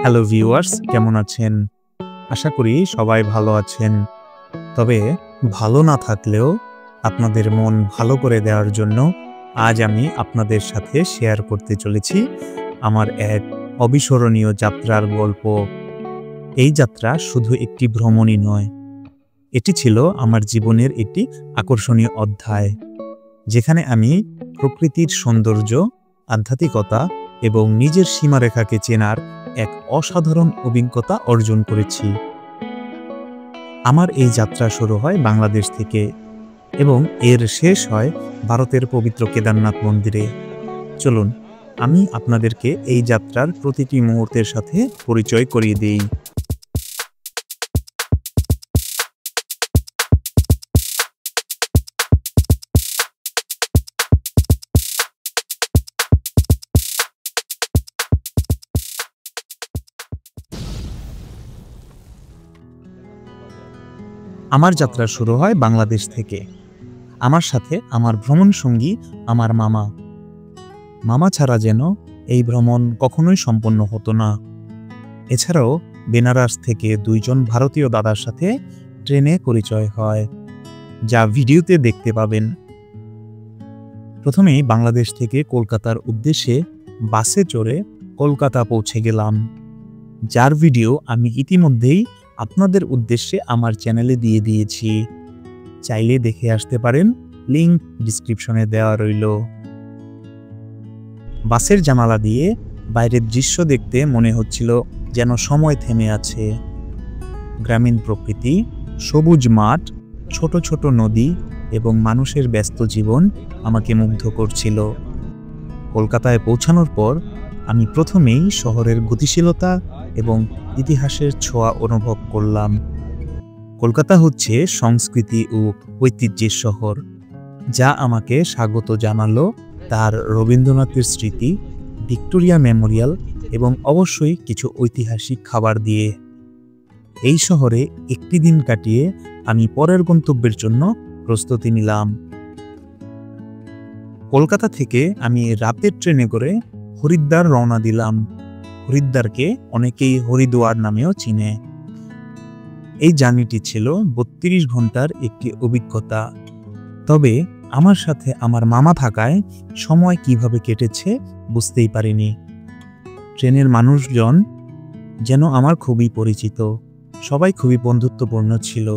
Hello viewers, কেমন আছেন? আশা করি সবাই ভালো আছেন। তবে ভালো না থাকলেও আপনাদের মন ভালো করে দেওয়ার জন্য আজ আমি আপনাদের সাথে শেয়ার করতে চলেছি আমার এক অবিস্মরণীয় যাত্রার গল্প। এই যাত্রা শুধু একটি ভ্রমণই নয়, এটি ছিল আমার জীবনের একটি আকর্ষণীয় অধ্যায়, যেখানে আমি প্রকৃতির সৌন্দর্য, আধ্যাত্মিকতা এবং নিজের সীমারেখাকে চেনার এক অসাধারণ অভিজ্ঞতা অর্জন করেছি। আমার এই যাত্রা শুরু হয় বাংলাদেশ থেকে এবং এর শেষ হয় ভারতের পবিত্র কেদারনাথ মন্দিরে। চলুন আমি আপনাদেরকে এই যাত্রার প্রতিটি মুহূর্তের সাথে পরিচয় করিয়ে দিই। আমার যাত্রা শুরু হয় বাংলাদেশ থেকে। আমার সাথে আমার ভ্রমণ সঙ্গী আমার মামা। মামা ছাড়া যেন এই ভ্রমণ কখনোই সম্পন্ন হতো না। এছাড়াও বেনারস থেকে দুইজন ভারতীয় দাদার সাথে ট্রেনে পরিচয় হয়, যা ভিডিওতে দেখতে পাবেন। প্রথমেই বাংলাদেশ থেকে কলকাতার উদ্দেশ্যে বাসে চড়ে কলকাতা পৌঁছে গেলাম, যার ভিডিও আমি ইতিমধ্যেই আপনাদের উদ্দেশ্যে আমার চ্যানেলে দিয়ে দিয়েছি। চাইলে দেখে আসতে পারেন, লিংক ডিসক্রিপশনে দেওয়া রইল। বাসের জানালা দিয়ে বাইরের দৃশ্য দেখতে মনে হচ্ছিল যেন সময় থেমে আছে। গ্রামীণ প্রকৃতি, সবুজ মাঠ, ছোট ছোট নদী এবং মানুষের ব্যস্ত জীবন আমাকে মুগ্ধ করছিল। কলকাতায় পৌঁছানোর পর আমি প্রথমেই শহরের গতিশীলতা এবং ইতিহাসের ছোঁয়া অনুভব করলাম। কলকাতা হচ্ছে সংস্কৃতি ও ঐতিহ্যের শহর, যা আমাকে স্বাগত জানালো তার রবীন্দ্রনাথের স্মৃতি, ভিক্টোরিয়া মেমোরিয়াল এবং অবশ্যই কিছু ঐতিহাসিক খাবার দিয়ে। এই শহরে একটি দিন কাটিয়ে আমি পরের গন্তব্যের জন্য প্রস্তুতি নিলাম। কলকাতা থেকে আমি রাতের ট্রেনে করে হরিদ্বার রওনা দিলাম। হরিদ্বারকে অনেকেই হরিদ্বার নামেও চিনে। এই জার্নিটি ছিল ৩২ ঘন্টার একটি অভিজ্ঞতা। তবে আমার সাথে আমার মামা থাকায় সময় কিভাবে কেটেছে বুঝতেই পারিনি। ট্রেনের মানুষজন যেন আমার খুবই পরিচিত, সবাই খুবই বন্ধুত্বপূর্ণ ছিল।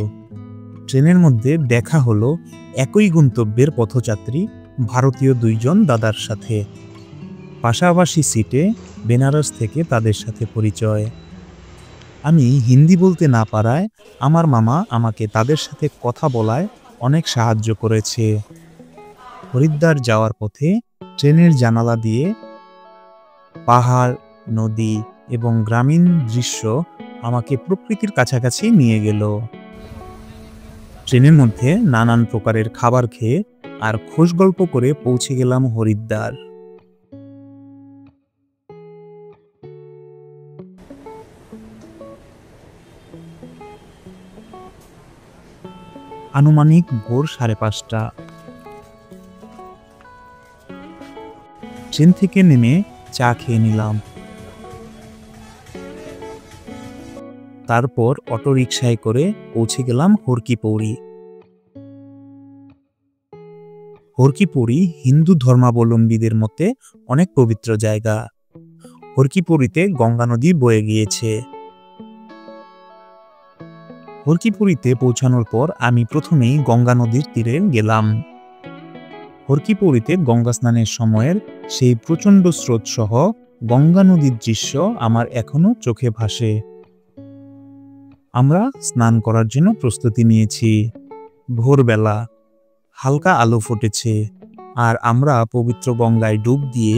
ট্রেনের মধ্যে দেখা হলো একই গন্তব্যের পথযাত্রী ভারতীয় দুইজন দাদার সাথে। পাশাপাশি সিটে বেনারস থেকে তাদের সাথে পরিচয়। আমি হিন্দি বলতে না পারায় আমার মামা আমাকে তাদের সাথে কথা বলায় অনেক সাহায্য করেছে। হরিদ্বার যাওয়ার পথে ট্রেনের জানালা দিয়ে পাহাড়, নদী এবং গ্রামীণ দৃশ্য আমাকে প্রকৃতির কাছাকাছি নিয়ে গেল। ট্রেনের মধ্যে নানান প্রকারের খাবার খেয়ে আর খোশ গল্প করে পৌঁছে গেলাম হরিদ্বার। আনুমানিক ভোর ৫:৩০। ট্রেন থেকে নেমে চা খেয়ে নিলাম। তারপর অটো রিকশায় করে পৌঁছে গেলাম হরকি পৌরি। হরকি পৌরি হিন্দু ধর্মাবলম্বীদের মতে অনেক পবিত্র জায়গা। হরকি পৌরিতে গঙ্গা নদী বয়ে গিয়েছে। হরকি পৌরিতে পৌঁছানোর পর আমি প্রথমেই গঙ্গা নদীর তীরে গেলাম। হরকি পৌরিতে গঙ্গা স্নানের সময়ের সেই প্রচণ্ড স্রোত সহ গঙ্গা নদীর দৃশ্য আমার এখনো চোখে ভাসে। আমরা স্নান করার জন্য প্রস্তুতি নিয়েছি। ভোরবেলা, হালকা আলো ফুটেছে আর আমরা পবিত্র গঙ্গায় ডুব দিয়ে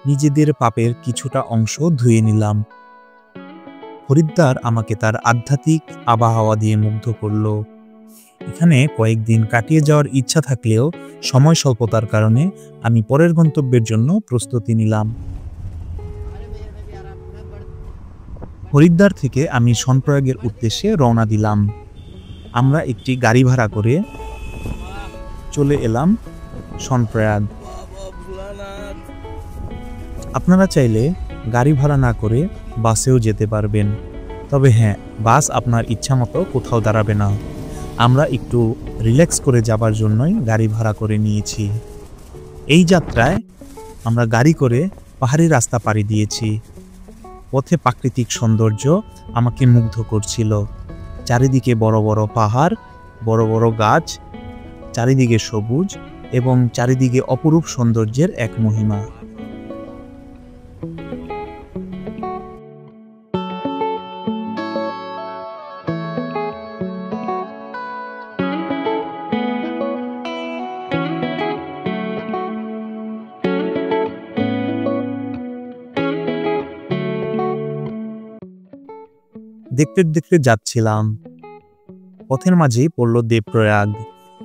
নিজেদের পাপের কিছুটা অংশ ধুয়ে নিলাম। হরিদ্বার আমাকে তার আধ্যাত্মিক আবহাওয়া দিয়ে মুগ্ধ করল। এখানে কয়েকদিন কাটিয়ে যাওয়ার ইচ্ছা থাকলেও সময় স্বল্পতার কারণে আমি পরের গন্তব্যের জন্য প্রস্তুতি নিলাম। হরিদ্বার থেকে আমি সোনপ্রয়াগের উদ্দেশ্যে রওনা দিলাম। আমরা একটি গাড়ি ভাড়া করে চলে এলাম সোনপ্রয়াগ। আপনারা চাইলে গাড়ি ভাড়া না করে বাসেও যেতে পারবেন। তবে হ্যাঁ, বাস আপনার ইচ্ছা মতো কোথাও দাঁড়াবে না। আমরা একটু রিল্যাক্স করে যাবার জন্যই গাড়ি ভাড়া করে নিয়েছি। এই যাত্রায় আমরা গাড়ি করে পাহাড়ি রাস্তা পাড়ি দিয়েছি। পথে প্রাকৃতিক সৌন্দর্য আমাকে মুগ্ধ করছিল। চারিদিকে বড় বড় পাহাড়, বড় বড় গাছ, চারিদিকে সবুজ এবং চারিদিকে অপরূপ সৌন্দর্যের এক মহিমা। দেখতে দেখতে যাচ্ছিলাম। পথের মাঝেই পড়ল দেবপ্রয়াগ,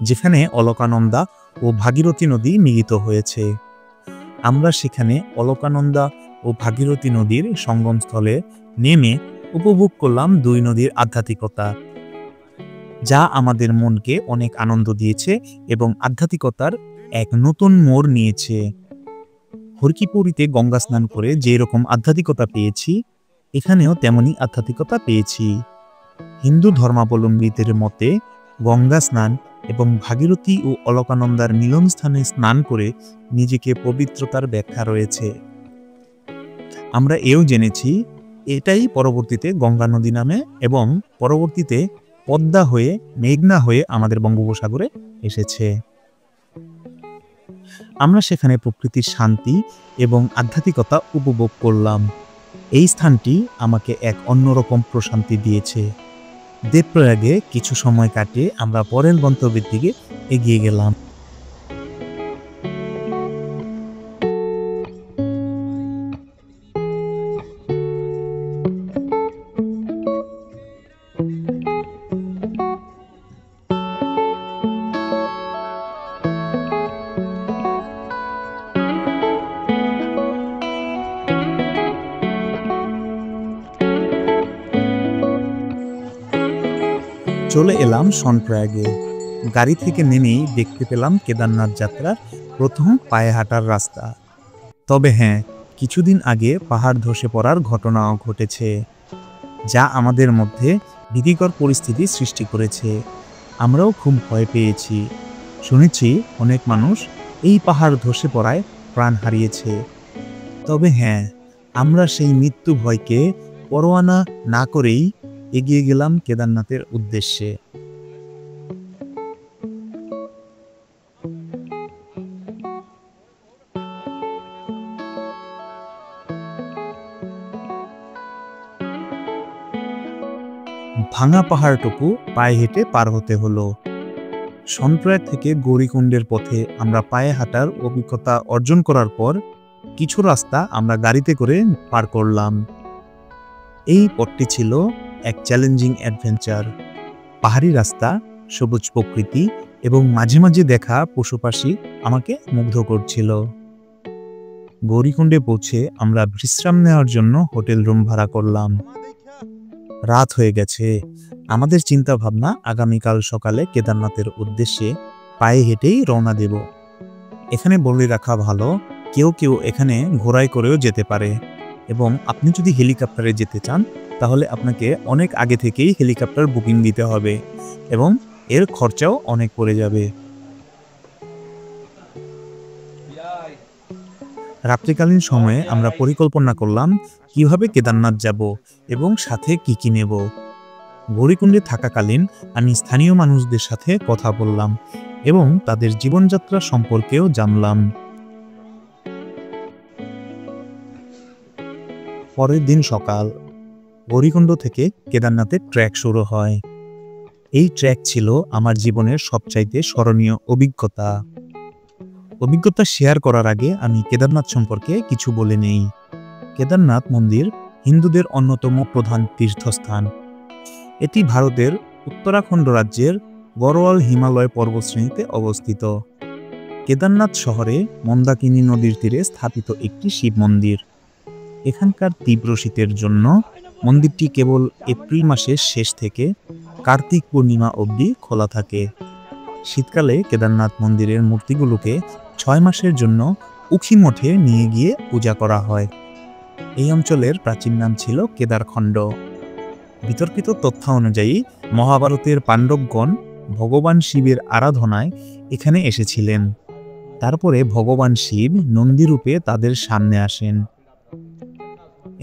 যেখানে অলকানন্দা ও ভাগীরথী নদী মিলিত হয়েছে। আমরা সেখানে অলকানন্দা ও ভাগীরথী নদীর সঙ্গমস্থলে নেমে উপভোগ করলাম দুই নদীর আধ্যাত্মিকতা, যা আমাদের মনকে অনেক আনন্দ দিয়েছে এবং আধ্যাত্মিকতার এক নতুন মোড় নিয়েছে। হরকিপুরীতে গঙ্গা স্নান করে যে রকম আধ্যাত্মিকতা পেয়েছি, এখানেও তেমনি আধ্যাত্মিকতা পেয়েছি। হিন্দু ধর্মাবলম্বীদের মতে গঙ্গা স্নান এবং ভাগীরথী ও অলকানন্দার মিলনস্থানে স্নান করে নিজেকে পবিত্রতার ব্যাখ্যা রয়েছে। আমরা এও জেনেছি এটাই পরবর্তীতে গঙ্গা নদী নামে এবং পরবর্তীতে পদ্মা হয়ে মেঘনা হয়ে আমাদের বঙ্গোপসাগরে এসেছে। আমরা সেখানে প্রকৃতির শান্তি এবং আধ্যাত্মিকতা উপভোগ করলাম। এই স্থানটি আমাকে এক অন্যরকম প্রশান্তি দিয়েছে। দেবপ্রয়াগে কিছু সময় কাটিয়ে আমরা পরের গন্তব্যের দিকে এগিয়ে গেলাম। চলে এলাম সনপ্রয়াগে। গাড়ি থেকে নেমেই দেখতে পেলাম কেদারনাথ যাত্রার প্রথম পায়ে হাঁটার রাস্তা। তবে হ্যাঁ, কিছুদিন আগে পাহাড় ধসে পড়ার ঘটনাও ঘটেছে, যা আমাদের মধ্যে ভীতিকর পরিস্থিতি সৃষ্টি করেছে। আমরাও খুব ভয় পেয়েছি। শুনেছি অনেক মানুষ এই পাহাড় ধসে পড়ায় প্রাণ হারিয়েছে। তবে হ্যাঁ, আমরা সেই মৃত্যু ভয়কে পরোয়া না করেই এগিয়ে গেলাম কেদারনাথের উদ্দেশ্যে। ভাঙা পাহাড়টুকু পায়ে হেঁটে পার হতে হলো। সনপ্রয়াগ থেকে গৌরীকুণ্ডের পথে আমরা পায়ে হাঁটার অভিজ্ঞতা অর্জন করার পর কিছু রাস্তা আমরা গাড়িতে করে পার করলাম। এই পথটি ছিল এক চ্যালেঞ্জিং অ্যাডভেঞ্চার। পাহাড়ি রাস্তা, সবুজ প্রকৃতি এবং মাঝে মাঝে দেখা পশু পাখি আমাকে মুগ্ধ করছিল। গৌরীকুণ্ডে পৌঁছে আমরা বিশ্রাম নেওয়ার জন্য হোটেল রুম ভাড়া করলাম। রাত হয়ে গেছে। আমাদের চিন্তা ভাবনা আগামীকাল সকালে কেদারনাথের উদ্দেশ্যে পায়ে হেঁটেই রওনা দেব। এখানে বলে রাখা ভালো, কেউ কেউ এখানে ঘোড়ায় করেও যেতে পারে এবং আপনি যদি হেলিকপ্টারে যেতে চান তাহলে আপনাকে অনেক আগে থেকেই হেলিকপ্টার বুকিং দিতে হবে এবং এর খরচাও অনেক পড়ে যাবে। রাত্রিকালীন সময়ে আমরা পরিকল্পনা করলাম কিভাবে কেদারনাথ যাব এবং সাথে কি কি নেব। গৌরীকুণ্ডে থাকাকালীন আমি স্থানীয় মানুষদের সাথে কথা বললাম এবং তাদের জীবনযাত্রা সম্পর্কেও জানলাম। পরের দিন সকাল, গৌরীকুণ্ড থেকে কেদারনাথের ট্রেক শুরু হয়। এই ট্রেক ছিল আমার জীবনের সবচাইতে স্মরণীয় অভিজ্ঞতা শেয়ার করার আগে আমি কেদারনাথ সম্পর্কে কিছু বলে নেই। কেদারনাথ মন্দির হিন্দুদের অন্যতম প্রধান তীর্থস্থান। এটি ভারতের উত্তরাখণ্ড রাজ্যের গড়ওয়াল হিমালয় পর্বতশ্রেণীতে অবস্থিত। কেদারনাথ শহরে মন্দাকিনী নদীর তীরে স্থাপিত একটি শিব মন্দির। এখানকার তীব্র শীতের জন্য মন্দিরটি কেবল এপ্রিল মাসের শেষ থেকে কার্তিক পূর্ণিমা অবধি খোলা থাকে। শীতকালে কেদারনাথ মন্দিরের মূর্তিগুলোকে 6 মাসের জন্য উখি মঠে নিয়ে গিয়ে পূজা করা হয়। এই অঞ্চলের প্রাচীন নাম ছিল কেদারখণ্ড। বিতর্কিত তথ্য অনুযায়ী মহাভারতের পাণ্ডবগণ ভগবান শিবের আরাধনায় এখানে এসেছিলেন। তারপরে ভগবান শিব নন্দীরূপে তাদের সামনে আসেন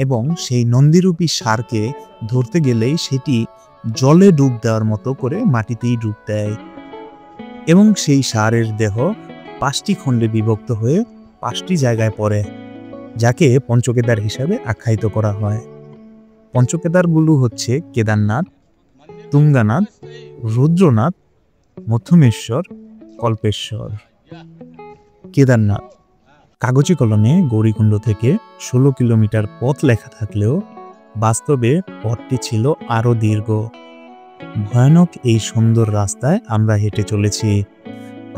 এবং সেই নন্দীরূপী ষাঁড়কে ধরতে গেলেই সেটি জলে ডুব দেওয়ার মতো করে মাটিতেই ডুব দেয় এবং সেই ষাঁড়ের দেহ 5টি খণ্ডে বিভক্ত হয়ে 5টি জায়গায় পড়ে, যাকে পঞ্চকেদার হিসাবে আখ্যায়িত করা হয়। পঞ্চকেদারগুলো হচ্ছে কেদারনাথ, তুঙ্গানাথ, রুদ্রনাথ, মধ্যমেশ্বর, কল্পেশ্বর। কেদারনাথ কাগজে কলমে গৌরীকুণ্ড থেকে 16 কিলোমিটার পথ লেখা থাকলেও বাস্তবে পথটি ছিল আরও দীর্ঘ। ভয়ানক এই সুন্দর রাস্তায় আমরা হেঁটে চলেছি।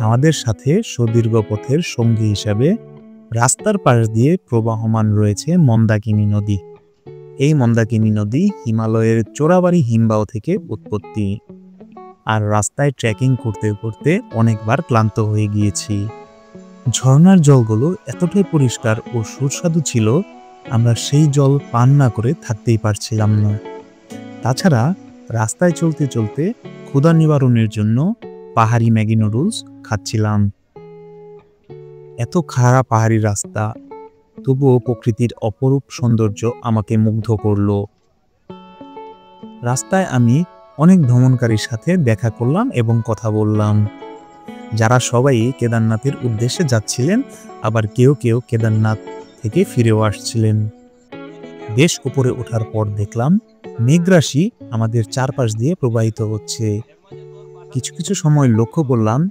আমাদের সাথে সুদীর্ঘ পথের সঙ্গী হিসাবে রাস্তার পাশ দিয়ে প্রবাহমান রয়েছে মন্দাকিনী নদী। এই মন্দাকিনী নদী হিমালয়ের চোরাবাড়ি হিমবাহ থেকে উৎপত্তি। আর রাস্তায় ট্রেকিং করতে করতে অনেকবার ক্লান্ত হয়ে গিয়েছি। ঝর্ণার জলগুলো এতটাই পরিষ্কার ও সুস্বাদু ছিল, আমরা সেই জল পান না করে থাকতেই পারছিলাম না। তাছাড়া রাস্তায় চলতে চলতে ক্ষুধা নিবারণের জন্য পাহাড়ি ম্যাগি নুডলস খাচ্ছিলাম। এত খাড়া পাহাড়ি রাস্তা, তবুও প্রকৃতির অপরূপ সৌন্দর্য আমাকে মুগ্ধ করল। রাস্তায় আমি অনেক ভ্রমণকারীর সাথে দেখা করলাম এবং কথা বললাম, যারা সবাই কেদারনাথের উদ্দেশ্যে যাচ্ছিলেন, আবার কেউ কেউ কেদারনাথ থেকে ফিরেও আসছিলেন। বেশ উপরে ওঠার পর দেখলাম মেঘরাশি আমাদের চারপাশ দিয়ে প্রবাহিত হচ্ছে। কিছু কিছু সময় লক্ষ্য করলাম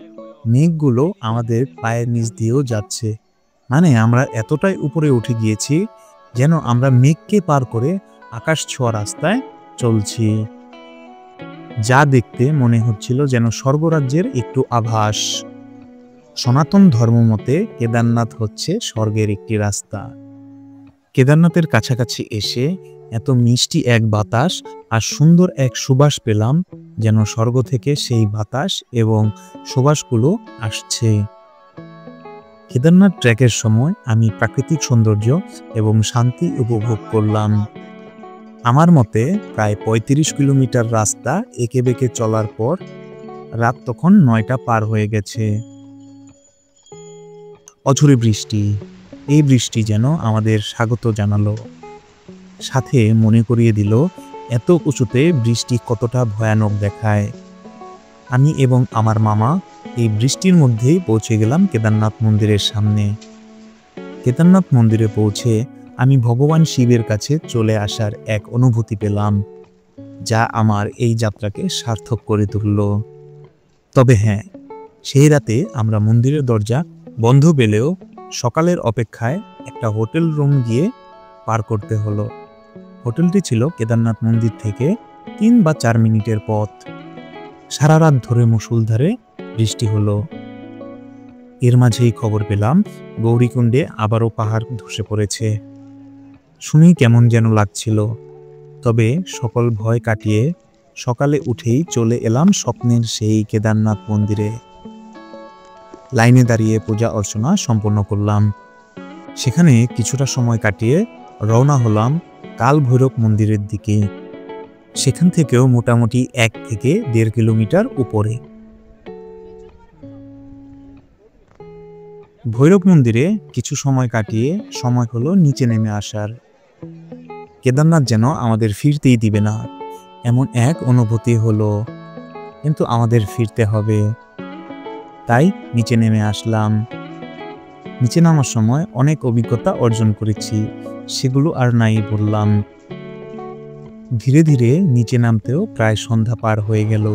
মেঘগুলো আমাদের পায়ের নিচ দিয়েও যাচ্ছে। মানে আমরা এতটাই উপরে উঠে গিয়েছি যেন আমরা মেঘকে পার করে আকাশ ছোঁয়া রাস্তায় চলছি, যা দেখতে মনে হচ্ছিল যেন স্বর্গরাজ্যের একটু আভাস। সনাতন ধর্মমতে কেদারনাথ হচ্ছে স্বর্গের একটি রাস্তা। কেদারনাথের কাছাকাছি এসে এত মিষ্টি এক বাতাস আর সুন্দর এক সুবাস পেলাম, যেন স্বর্গ থেকে সেই বাতাস এবং সুবাসগুলো আসছে। কেদারনাথ ট্রেকের সময় আমি প্রাকৃতিক সৌন্দর্য এবং শান্তি উপভোগ করলাম। আমার মতে প্রায় 35 কিলোমিটার রাস্তা এঁকে বেঁকে চলার পর রাত তখন 9টা পার হয়ে গেছে। অঝরে বৃষ্টি, এই বৃষ্টি যেন আমাদের স্বাগত জানালো, সাথে মনে করিয়ে দিল এত উঁচুতে বৃষ্টি কতটা ভয়ানক দেখায়। আমি এবং আমার মামা এই বৃষ্টির মধ্যেই পৌঁছে গেলাম কেদারনাথ মন্দিরের সামনে। কেদারনাথ মন্দিরে পৌঁছে আমি ভগবান শিবের কাছে চলে আসার এক অনুভূতি পেলাম, যা আমার এই যাত্রাকে সার্থক করে তুলল। তবে হ্যাঁ, সেই রাতে আমরা মন্দিরের দরজা বন্ধ পেলেও সকালের অপেক্ষায় একটা হোটেল রুম গিয়ে পার করতে হলো। হোটেলটি ছিল কেদারনাথ মন্দির থেকে 3 বা 4 মিনিটের পথ। সারা রাত ধরে মুষলধারে বৃষ্টি হলো। এর মাঝেই খবর পেলাম গৌরীকুণ্ডে আবারও পাহাড় ধসে পড়েছে। শুনেই কেমন যেন লাগছিল, তবে সকল ভয় কাটিয়ে সকালে উঠেই চলে এলাম স্বপ্নের সেই কেদারনাথ মন্দিরে। লাইনে দাঁড়িয়ে পূজা অর্চনা সম্পন্ন করলাম। সেখানে কিছুটা সময় কাটিয়ে রওনা হলাম কাল ভৈরব মন্দিরের দিকে। সেখান থেকেও মোটামুটি 1 থেকে 1.5 কিলোমিটার উপরে। ভৈরব মন্দিরে কিছু সময় কাটিয়ে সময় হলো নিচে নেমে আসার। কেদারনাথ যেন আমাদের ফিরতেই দিবে না, এমন এক অনুভূতি হলো, কিন্তু আমাদের ফিরতে হবে, তাই নিচে নেমে আসলাম। নিচে নামার সময় অনেক অভিজ্ঞতা অর্জন করেছি, সেগুলো আর নাই বললাম। ধীরে ধীরে নিচে নামতেও প্রায় সন্ধ্যা পার হয়ে গেল।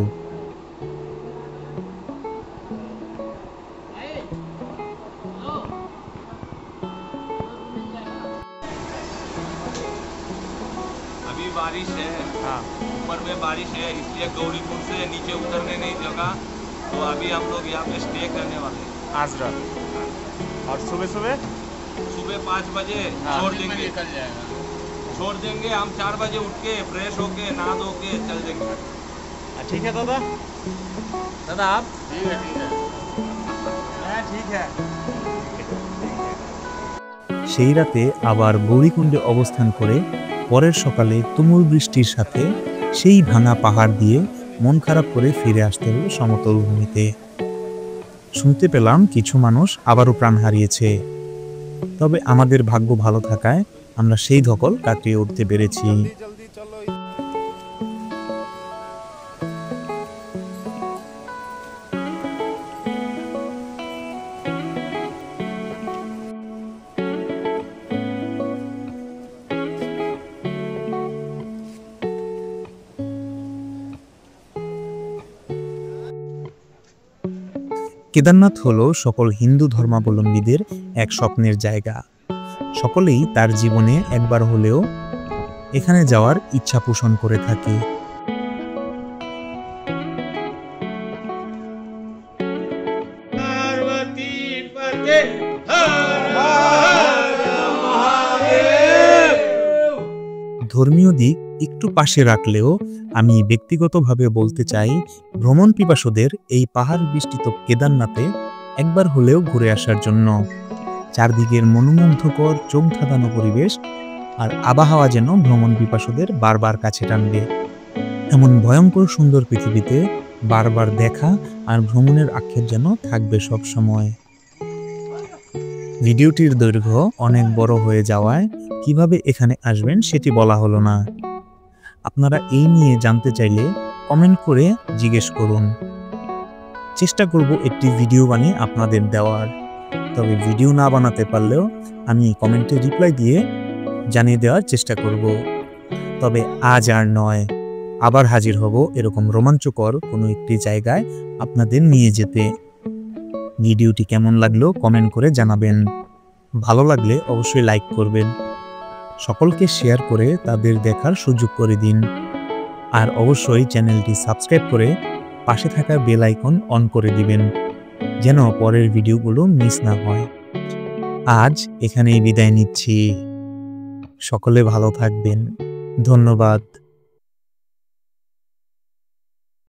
अभी बारिश है, ऊपर में बारिश है, इसलिए गौरीकुंड से नीचे उतरने नहीं जगह, तो अभी हम लोग यहाँ पे स्टे करने वाले हैं आज रात। और सुबह सुबह 5 बजे छोड़ देंगे। छोड़ देंगे हम 4 बजे उठ के फ्रेश होके नहा धो के चल देंगे। ठीक है दादा। दादा आप ठीक है। ठीक है। সেই রাতে আবার গৌরীকুণ্ডে অবস্থান করে পরের সকালে তুমুল বৃষ্টির সাথে সেই ভাঙা পাহাড় দিয়ে মন খারাপ করে ফিরে আসতে হলো সমতল ভূমিতে। শুনতে পেলাম কিছু মানুষ আবারও প্রাণ হারিয়েছে, তবে আমাদের ভাগ্য ভালো থাকায় আমরা সেই ধকল কাটিয়ে উঠতে পেরেছি। কেদারনাথ হলো সকল হিন্দু ধর্মাবলম্বীদের এক স্বপ্নের জায়গা। সকলেই তার জীবনে একবার হলেও এখানে যাওয়ার ইচ্ছা পোষণ করে থাকে। ধর্মীয় দিক একটু পাশে রাখলেও আমি ব্যক্তিগতভাবে বলতে চাই, ভ্রমণ পিপাসুদের এই পাহাড় বেষ্টিত কেদারনাথে একবার হলেও ঘুরে আসার জন্য। চারদিকের মনোমুগ্ধকর চোখ ধাঁধানো পরিবেশ আর আবহাওয়া যেন ভ্রমণ পিপাসুদের বারবার কাছে টানবে। এমন ভয়ঙ্কর সুন্দর পৃথিবীতে বারবার দেখা আর ভ্রমণের আক্ষেপ যেন থাকবে সব সময়। ভিডিওটির দৈর্ঘ্য অনেক বড় হয়ে যাওয়ায় কিভাবে এখানে আসবেন সেটি বলা হলো না। আপনারা এই নিয়ে জানতে চাইলে কমেন্ট করে জিজ্ঞেস করুন। চেষ্টা করব একটি ভিডিও বানিয়ে আপনাদের দেওয়ার। তবে ভিডিও না বানাতে পারলেও আমি কমেন্টে রিপ্লাই দিয়ে জানিয়ে দেওয়ার চেষ্টা করব। তবে আজ আর নয়, আবার হাজির হব এরকম রোমাঞ্চকর কোনো একটি জায়গায় আপনাদের নিয়ে যেতে। ভিডিওটি কেমন লাগলো কমেন্ট করে জানাবেন। ভালো লাগলে অবশ্যই লাইক করবেন। সকলকে শেয়ার করে তাদের দেখার সুযোগ করে দিন। আর অবশ্যই চ্যানেলটি সাবস্ক্রাইব করে পাশে থাকা বেল আইকন অন করে দিবেন, যেন পরের ভিডিওগুলো মিস না হয়। আজ এখানেই বিদায় নিচ্ছি। সকলে ভালো থাকবেন। ধন্যবাদ।